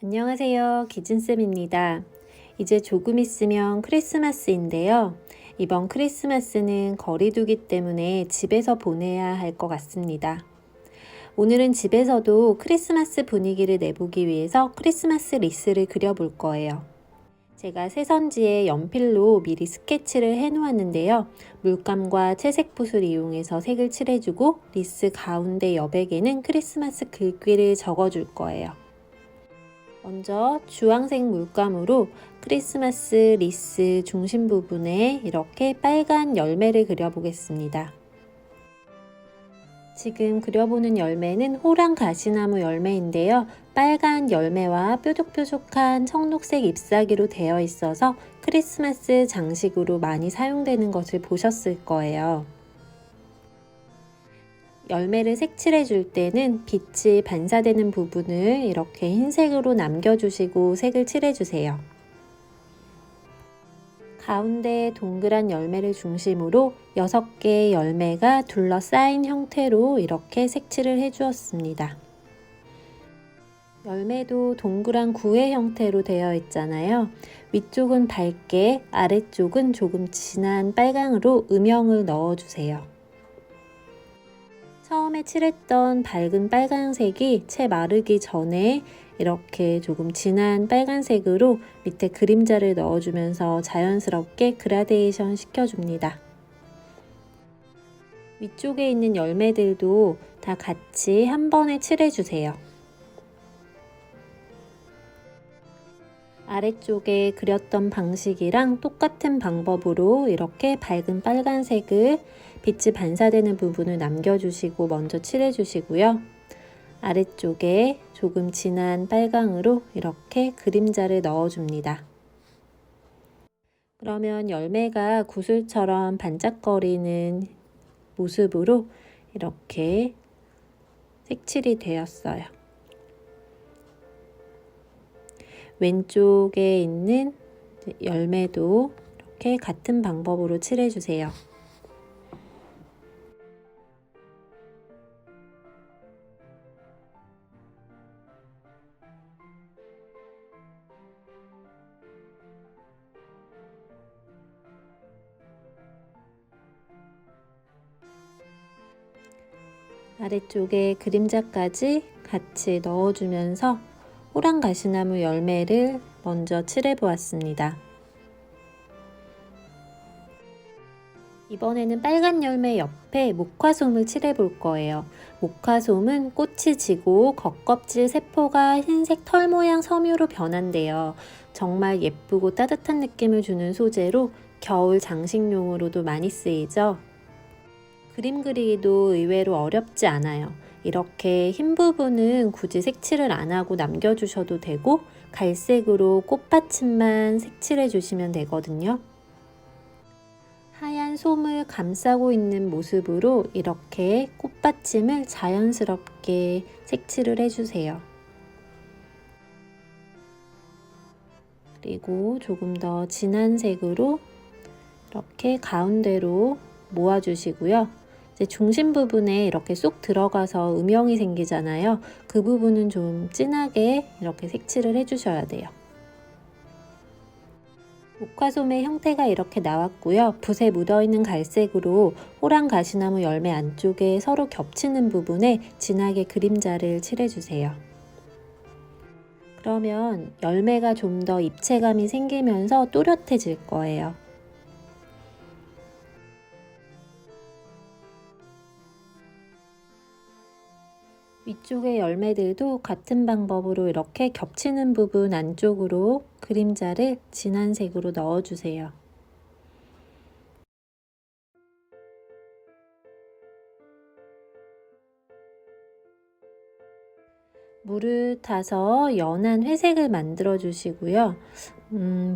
안녕하세요. 기진쌤입니다. 이제 조금 있으면 크리스마스인데요. 이번 크리스마스는 거리두기 때문에 집에서 보내야 할 것 같습니다. 오늘은 집에서도 크리스마스 분위기를 내보기 위해서 크리스마스 리스를 그려볼 거예요. 제가 새선지에 연필로 미리 스케치를 해 놓았는데요. 물감과 채색 붓을 이용해서 색을 칠해주고 리스 가운데 여백에는 크리스마스 글귀를 적어줄 거예요. 먼저 주황색 물감으로 크리스마스 리스 중심 부분에 이렇게 빨간 열매를 그려보겠습니다. 지금 그려보는 열매는 호랑 가시나무 열매인데요. 빨간 열매와 뾰족뾰족한 청록색 잎사귀로 되어 있어서 크리스마스 장식으로 많이 사용되는 것을 보셨을 거예요. 열매를 색칠해 줄 때는 빛이 반사되는 부분을 이렇게 흰색으로 남겨주시고 색을 칠해 주세요. 가운데 동그란 열매를 중심으로 6개의 열매가 둘러싸인 형태로 이렇게 색칠을 해 주었습니다. 열매도 동그란 구의 형태로 되어 있잖아요. 위쪽은 밝게, 아래쪽은 조금 진한 빨강으로 음영을 넣어주세요. 처음에 칠했던 밝은 빨간색이 채 마르기 전에 이렇게 조금 진한 빨간색으로 밑에 그림자를 넣어주면서 자연스럽게 그라데이션 시켜줍니다. 위쪽에 있는 열매들도 다 같이 한 번에 칠해주세요. 아래쪽에 그렸던 방식이랑 똑같은 방법으로 이렇게 밝은 빨간색을 빛이 반사되는 부분을 남겨주시고 먼저 칠해주시고요. 아래쪽에 조금 진한 빨강으로 이렇게 그림자를 넣어줍니다. 그러면 열매가 구슬처럼 반짝거리는 모습으로 이렇게 색칠이 되었어요. 왼쪽에 있는 열매도 이렇게 같은 방법으로 칠해주세요. 아래쪽에 그림자까지 같이 넣어주면서 호랑 가시나무 열매를 먼저 칠해 보았습니다. 이번에는 빨간 열매 옆에 목화솜을 칠해 볼 거예요. 목화솜은 꽃이 지고 겉껍질 세포가 흰색 털 모양 섬유로 변한대요. 정말 예쁘고 따뜻한 느낌을 주는 소재로 겨울 장식용으로도 많이 쓰이죠. 그림 그리기도 의외로 어렵지 않아요. 이렇게 흰 부분은 굳이 색칠을 안 하고 남겨주셔도 되고 갈색으로 꽃받침만 색칠해 주시면 되거든요. 하얀 솜을 감싸고 있는 모습으로 이렇게 꽃받침을 자연스럽게 색칠을 해주세요. 그리고 조금 더 진한 색으로 이렇게 가운데로 모아주시고요. 이제 중심 부분에 이렇게 쏙 들어가서 음영이 생기잖아요. 그 부분은 좀 진하게 이렇게 색칠을 해주셔야 돼요. 목화솜의 형태가 이렇게 나왔고요. 붓에 묻어있는 갈색으로 호랑 가시나무 열매 안쪽에 서로 겹치는 부분에 진하게 그림자를 칠해주세요. 그러면 열매가 좀 더 입체감이 생기면서 또렷해질 거예요. 위쪽의 열매들도 같은 방법으로 이렇게 겹치는 부분 안쪽으로 그림자를 진한 색으로 넣어주세요. 물을 타서 연한 회색을 만들어 주시고요.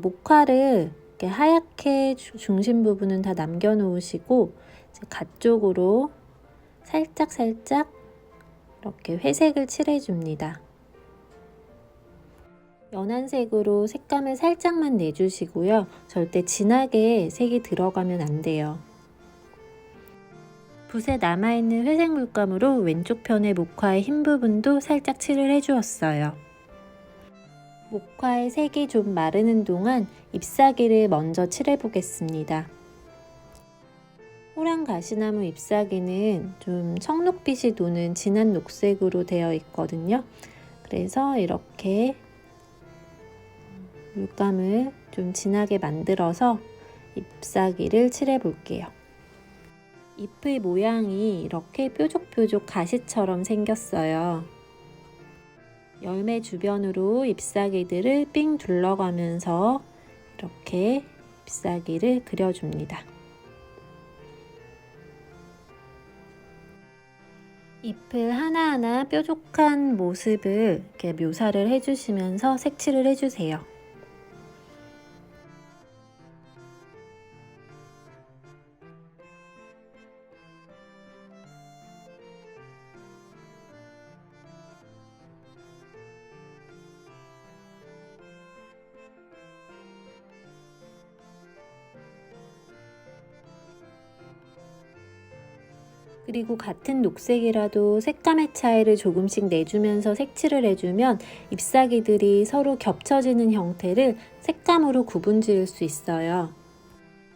목화를 이렇게 하얗게 중심 부분은 다 남겨 놓으시고 갓 쪽으로 살짝 이렇게 회색을 칠해 줍니다. 연한 색으로 색감을 살짝만 내주시고요. 절대 진하게 색이 들어가면 안 돼요. 붓에 남아있는 회색 물감으로 왼쪽 편의 목화의 흰 부분도 살짝 칠을 해주었어요. 목화의 색이 좀 마르는 동안 잎사귀를 먼저 칠해 보겠습니다. 호랑 가시나무 잎사귀는 좀 청록빛이 도는 진한 녹색으로 되어 있거든요. 그래서 이렇게 물감을 좀 진하게 만들어서 잎사귀를 칠해 볼게요. 잎의 모양이 이렇게 뾰족뾰족 가시처럼 생겼어요. 열매 주변으로 잎사귀들을 삥 둘러가면서 이렇게 잎사귀를 그려줍니다. 잎을 하나하나 뾰족한 모습을 이렇게 묘사를 해주시면서 색칠을 해주세요. 그리고 같은 녹색이라도 색감의 차이를 조금씩 내주면서 색칠을 해주면 잎사귀들이 서로 겹쳐지는 형태를 색감으로 구분 지을 수 있어요.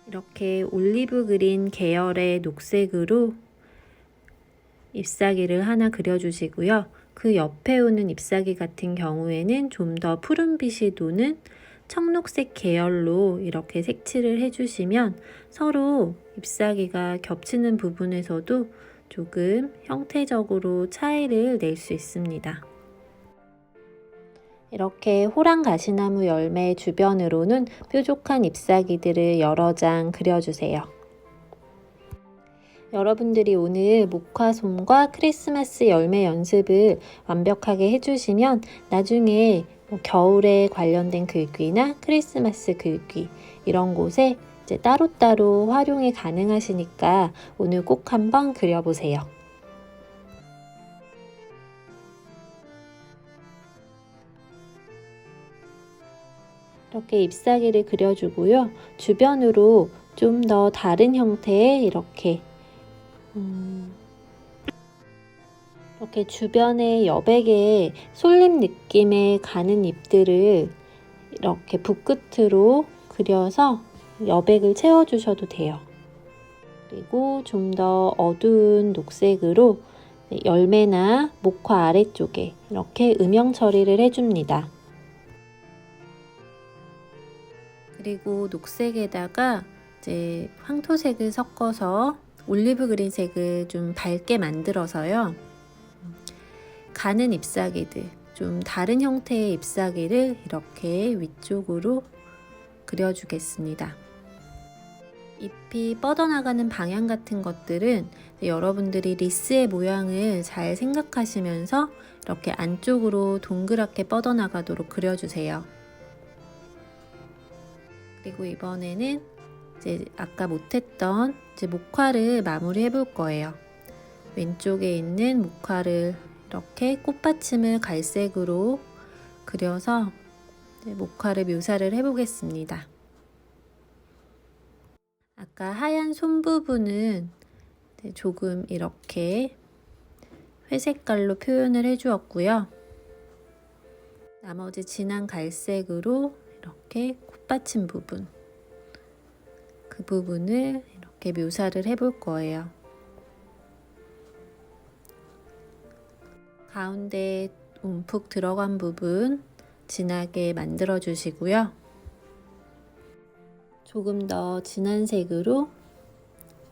이렇게 올리브 그린 계열의 녹색으로 잎사귀를 하나 그려주시고요. 그 옆에 오는 잎사귀 같은 경우에는 좀 더 푸른빛이 도는 청록색 계열로 이렇게 색칠을 해주시면 서로 잎사귀가 겹치는 부분에서도 조금 형태적으로 차이를 낼 수 있습니다. 이렇게 호랑 가시나무 열매 주변으로는 뾰족한 잎사귀들을 여러 장 그려주세요. 여러분들이 오늘 목화솜과 크리스마스 열매 연습을 완벽하게 해주시면 나중에 겨울에 관련된 글귀나 크리스마스 글귀 이런 곳에 이제 따로따로 활용이 가능하시니까 오늘 꼭 한번 그려보세요. 이렇게 잎사귀를 그려주고요. 주변으로 좀 더 다른 형태의 이렇게 주변에 여백의 솔잎 느낌의 가는 잎들을 이렇게 붓끝으로 그려서 여백을 채워주셔도 돼요. 그리고 좀 더 어두운 녹색으로 열매나 목화 아래쪽에 이렇게 음영 처리를 해줍니다. 그리고 녹색에다가 이제 황토색을 섞어서 올리브 그린색을 좀 밝게 만들어서요. 가는 잎사귀들, 좀 다른 형태의 잎사귀를 이렇게 위쪽으로 그려주겠습니다. 잎이 뻗어나가는 방향 같은 것들은 여러분들이 리스의 모양을 잘 생각하시면서 이렇게 안쪽으로 동그랗게 뻗어나가도록 그려주세요. 그리고 이번에는 이제 아까 못했던 이제 목화를 마무리해 볼 거예요. 왼쪽에 있는 목화를 이렇게 꽃받침을 갈색으로 그려서 목화를 묘사를 해 보겠습니다. 아까 하얀 손 부분은 조금 이렇게 회색깔로 표현을 해 주었고요. 나머지 진한 갈색으로 이렇게 꽃받침 부분, 그 부분을 이렇게 묘사를 해 볼 거예요. 가운데 움푹 들어간 부분 진하게 만들어 주시고요. 조금 더 진한 색으로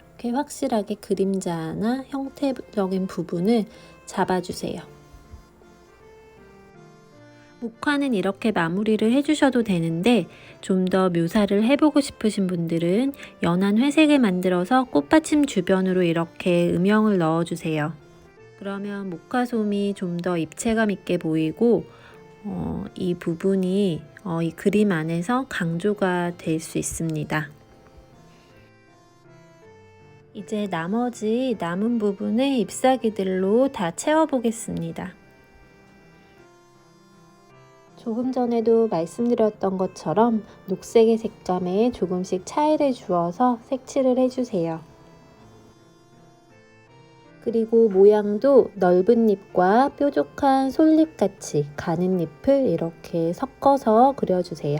이렇게 확실하게 그림자나 형태적인 부분을 잡아주세요. 목화는 이렇게 마무리를 해주셔도 되는데 좀 더 묘사를 해보고 싶으신 분들은 연한 회색을 만들어서 꽃받침 주변으로 이렇게 음영을 넣어주세요. 그러면 목화솜이 좀 더 입체감 있게 보이고 이 부분이 이 그림 안에서 강조가 될 수 있습니다. 이제 나머지 남은 부분을 잎사귀들로 다 채워보겠습니다. 조금 전에도 말씀드렸던 것처럼 녹색의 색감에 조금씩 차이를 주어서 색칠을 해주세요. 그리고 모양도 넓은 잎과 뾰족한 솔잎같이 가는 잎을 이렇게 섞어서 그려주세요.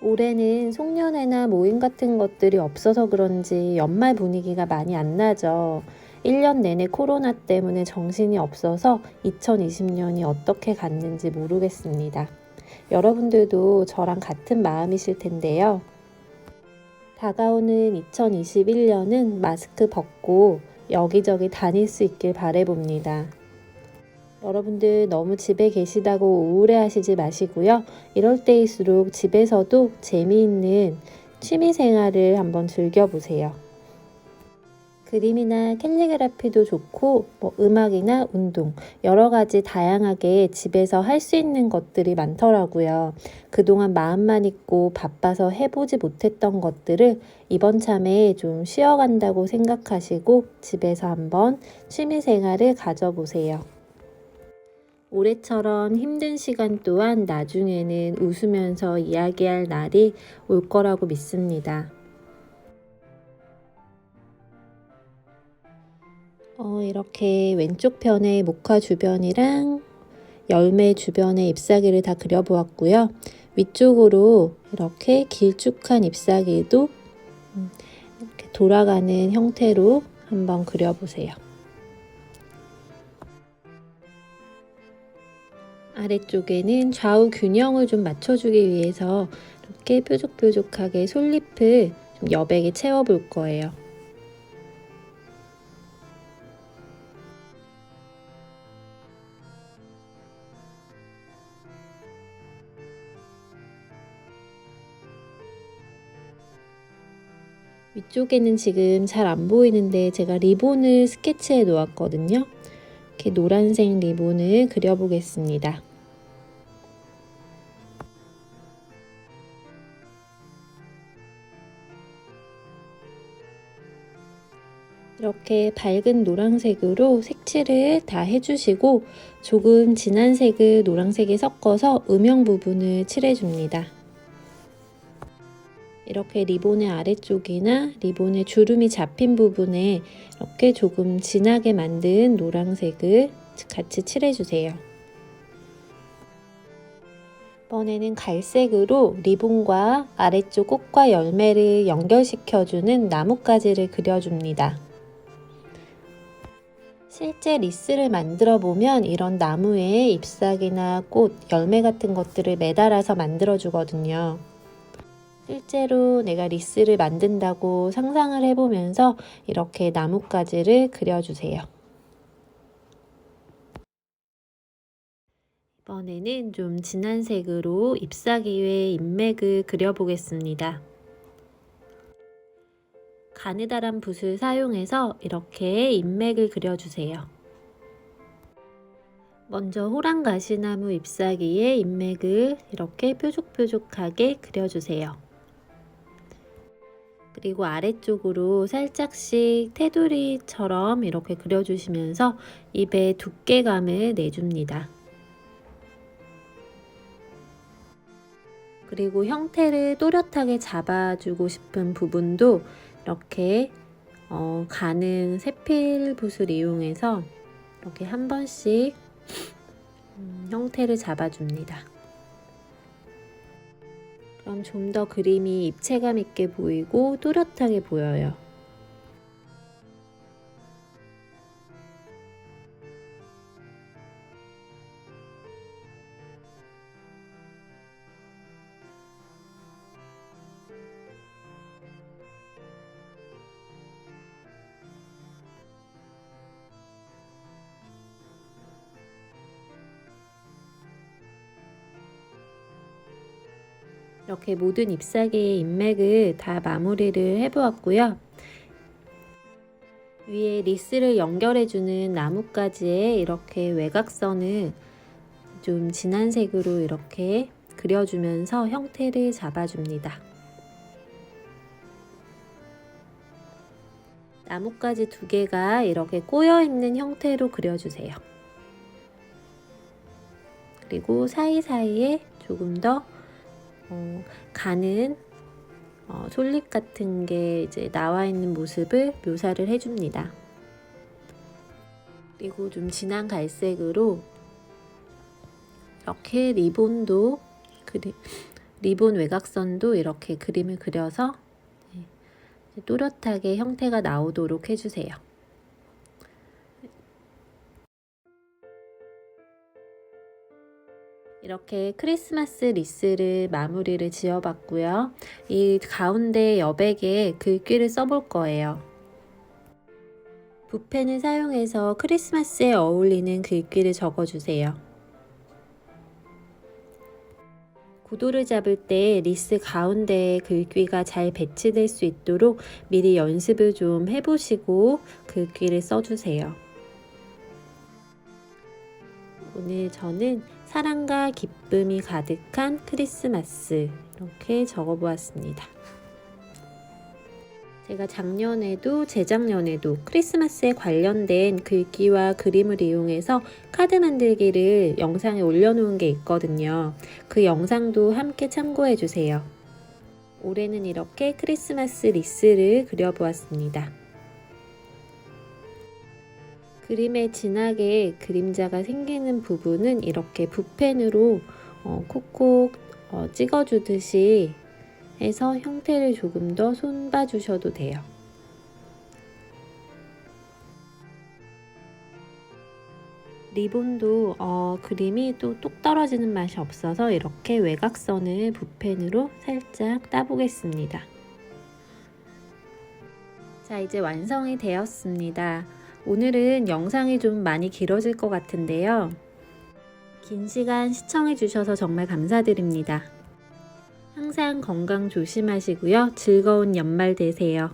올해는 송년회나 모임 같은 것들이 없어서 그런지 연말 분위기가 많이 안 나죠. 1년 내내 코로나 때문에 정신이 없어서 2020년이 어떻게 갔는지 모르겠습니다. 여러분들도 저랑 같은 마음이실 텐데요. 다가오는 2021년은 마스크 벗고 여기저기 다닐 수 있길 바라봅니다. 여러분들 너무 집에 계시다고 우울해하시지 마시고요. 이럴 때일수록 집에서도 재미있는 취미 생활을 한번 즐겨보세요. 그림이나 캘리그라피도 좋고 음악이나 운동 여러 가지 다양하게 집에서 할 수 있는 것들이 많더라고요. 그동안 마음만 있고 바빠서 해보지 못했던 것들을 이번 참에 좀 쉬어간다고 생각하시고 집에서 한번 취미 생활을 가져보세요. 올해처럼 힘든 시간 또한 나중에는 웃으면서 이야기할 날이 올 거라고 믿습니다. 이렇게 왼쪽 편에 목화 주변이랑 열매 주변에 잎사귀를 다 그려보았고요. 위쪽으로 이렇게 길쭉한 잎사귀도 이렇게 돌아가는 형태로 한번 그려보세요. 아래쪽에는 좌우 균형을 좀 맞춰주기 위해서 이렇게 뾰족뾰족하게 솔잎을 좀 여백에 채워볼 거예요. 위쪽에는 지금 잘 안 보이는데 제가 리본을 스케치해 놓았거든요. 이렇게 노란색 리본을 그려보겠습니다. 이렇게 밝은 노란색으로 색칠을 다 해주시고 조금 진한 색을 노란색에 섞어서 음영 부분을 칠해줍니다. 이렇게 리본의 아래쪽이나 리본의 주름이 잡힌 부분에 이렇게 조금 진하게 만든 노란색을 같이 칠해주세요. 이번에는 갈색으로 리본과 아래쪽 꽃과 열매를 연결시켜주는 나뭇가지를 그려줍니다. 실제 리스를 만들어 보면 이런 나무에 잎사귀나 꽃, 열매 같은 것들을 매달아서 만들어 주거든요. 실제로 내가 리스를 만든다고 상상을 해보면서 이렇게 나뭇가지를 그려주세요. 이번에는 좀 진한 색으로 잎사귀의 잎맥을 그려보겠습니다. 가느다란 붓을 사용해서 이렇게 잎맥을 그려주세요. 먼저 호랑가시나무 잎사귀의 잎맥을 이렇게 뾰족뾰족하게 그려주세요. 그리고 아래쪽으로 살짝씩 테두리처럼 이렇게 그려주시면서 잎의 두께감을 내줍니다. 그리고 형태를 또렷하게 잡아주고 싶은 부분도 이렇게 가는 세필 붓을 이용해서 이렇게 한 번씩 형태를 잡아줍니다. 그럼 좀 더 그림이 입체감 있게 보이고 또렷하게 보여요. 이렇게 모든 잎사귀의 잎맥을 다 마무리를 해보았고요. 위에 리스를 연결해주는 나뭇가지에 이렇게 외곽선을 좀 진한 색으로 이렇게 그려주면서 형태를 잡아줍니다. 나뭇가지 두 개가 이렇게 꼬여있는 형태로 그려주세요. 그리고 사이사이에 조금 더 가는 솔잎 같은 게 이제 나와 있는 모습을 묘사를 해줍니다. 그리고 좀 진한 갈색으로 이렇게 리본 외곽선도 이렇게 그림을 그려서 또렷하게 형태가 나오도록 해주세요. 이렇게 크리스마스 리스를 마무리를 지어봤고요. 이 가운데 여백에 글귀를 써볼 거예요. 붓펜을 사용해서 크리스마스에 어울리는 글귀를 적어주세요. 구도를 잡을 때 리스 가운데에 글귀가 잘 배치될 수 있도록 미리 연습을 좀 해보시고 글귀를 써주세요. 오늘 저는 사랑과 기쁨이 가득한 크리스마스 이렇게 적어보았습니다. 제가 작년에도 재작년에도 크리스마스에 관련된 글귀와 그림을 이용해서 카드 만들기를 영상에 올려놓은 게 있거든요. 그 영상도 함께 참고해 주세요. 올해는 이렇게 크리스마스 리스를 그려보았습니다. 그림에 진하게 그림자가 생기는 부분은 이렇게 붓펜으로 콕콕 찍어주듯이 해서 형태를 조금 더 손봐 주셔도 돼요. 리본도 그림이 또 똑 떨어지는 맛이 없어서 이렇게 외곽선을 붓펜으로 살짝 따보겠습니다. 자, 이제 완성이 되었습니다. 오늘은 영상이 좀 많이 길어질 것 같은데요. 긴 시간 시청해 주셔서 정말 감사드립니다. 항상 건강 조심하시고요. 즐거운 연말 되세요.